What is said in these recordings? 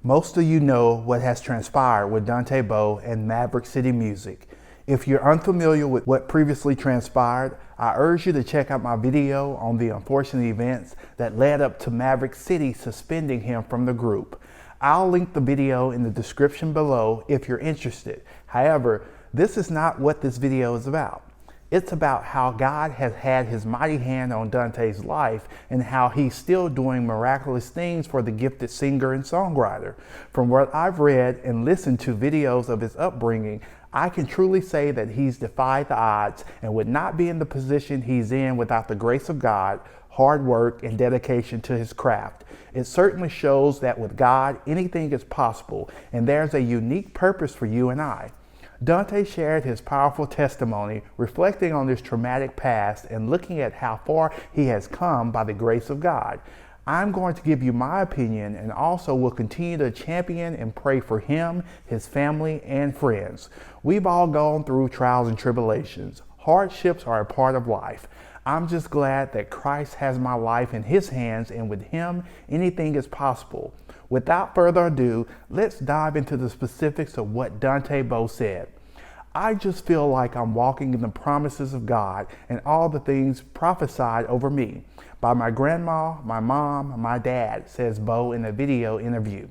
Most of you know what has transpired with Dante Bowe and Maverick City Music. If you're unfamiliar with what previously transpired, I urge you to check out my video on the unfortunate events that led up to Maverick City suspending him from the group. I'll link the video in the description below if you're interested. However, this is not what this video is about. It's about how God has had his mighty hand on Dante's life and how he's still doing miraculous things for the gifted singer and songwriter. From what I've read and listened to videos of his upbringing, I can truly say that he's defied the odds and would not be in the position he's in without the grace of God, hard work, and dedication to his craft. It certainly shows that with God, anything is possible, and there's a unique purpose for you and I. Dante shared his powerful testimony, reflecting on his traumatic past and looking at how far he has come by the grace of God. I'm going to give you my opinion and also will continue to champion and pray for him, his family, and friends. We've all gone through trials and tribulations. Hardships are a part of life. I'm just glad that Christ has my life in his hands, and with him, anything is possible. Without further ado, let's dive into the specifics of what Dante Bowe said. I just feel like I'm walking in the promises of God and all the things prophesied over me by my grandma, my mom, my dad, says Bowe in a video interview.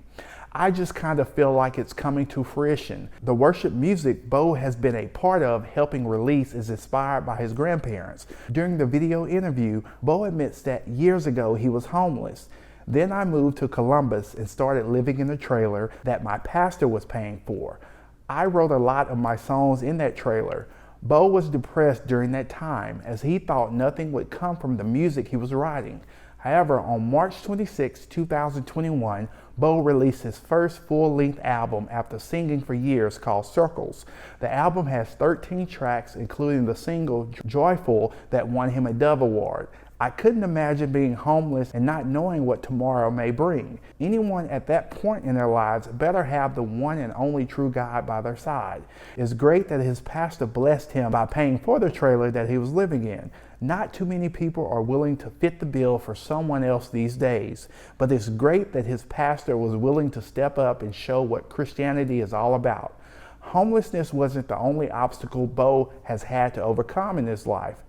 I just kind of feel like it's coming to fruition. The worship music Bowe has been a part of helping release is inspired by his grandparents. During the video interview, Bowe admits that years ago he was homeless. Then I moved to Columbus and started living in a trailer that my pastor was paying for. I wrote a lot of my songs in that trailer. Bowe was depressed during that time as he thought nothing would come from the music he was writing. However, on March 26, 2021, Bowe released his first full-length album after singing for years called Circles. The album has 13 tracks, including the single Joyful that won him a Dove Award. I couldn't imagine being homeless and not knowing what tomorrow may bring. Anyone at that point in their lives better have the one and only true God by their side. It's great that his pastor blessed him by paying for the trailer that he was living in. Not too many people are willing to fit the bill for someone else these days, but it's great that his pastor was willing to step up and show what Christianity is all about. Homelessness wasn't the only obstacle Bowe has had to overcome in his life.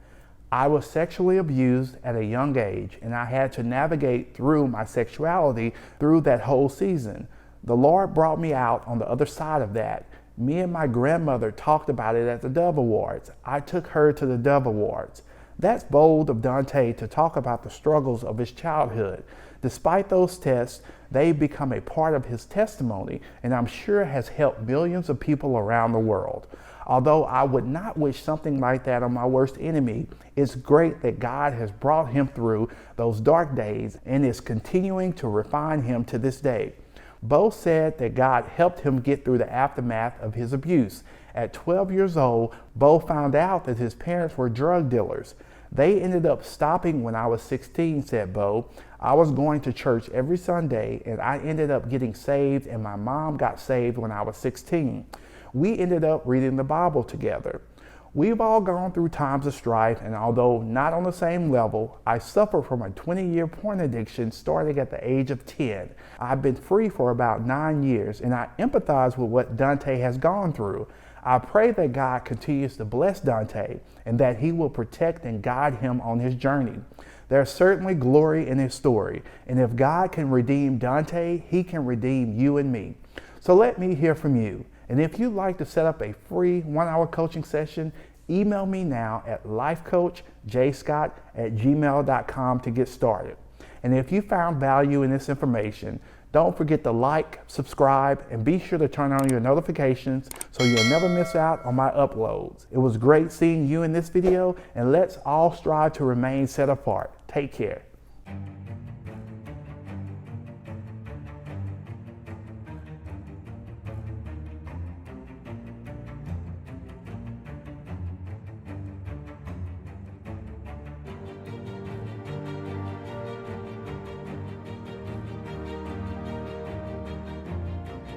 I was sexually abused at a young age, and I had to navigate through my sexuality through that whole season. The Lord brought me out on the other side of that. Me and my grandmother talked about it at the Dove Awards. I took her to the Dove Awards. That's bold of Dante to talk about the struggles of his childhood. Despite those tests, they've become a part of his testimony, and I'm sure has helped millions of people around the world. Although I would not wish something like that on my worst enemy, it's great that God has brought him through those dark days and is continuing to refine him to this day. Bowe said that God helped him get through the aftermath of his abuse. At 12 years old, Bowe found out that his parents were drug dealers. They ended up stopping when I was 16, said Bowe. I was going to church every Sunday, and I ended up getting saved, and my mom got saved when I was 16. We ended up reading the Bible together. We've all gone through times of strife, and although not on the same level, I suffered from a 20-year porn addiction starting at the age of 10. I've been free for about 9 years, and I empathize with what Dante has gone through. I pray that God continues to bless Dante and that he will protect and guide him on his journey. There's certainly glory in his story, and if God can redeem Dante, he can redeem you and me. So let me hear from you. And if you'd like to set up a free 1-hour coaching session, email me now at lifecoachjscott@gmail.com to get started. And if you found value in this information, don't forget to like, subscribe, and be sure to turn on your notifications so you'll never miss out on my uploads. It was great seeing you in this video, and let's all strive to remain set apart. Take care.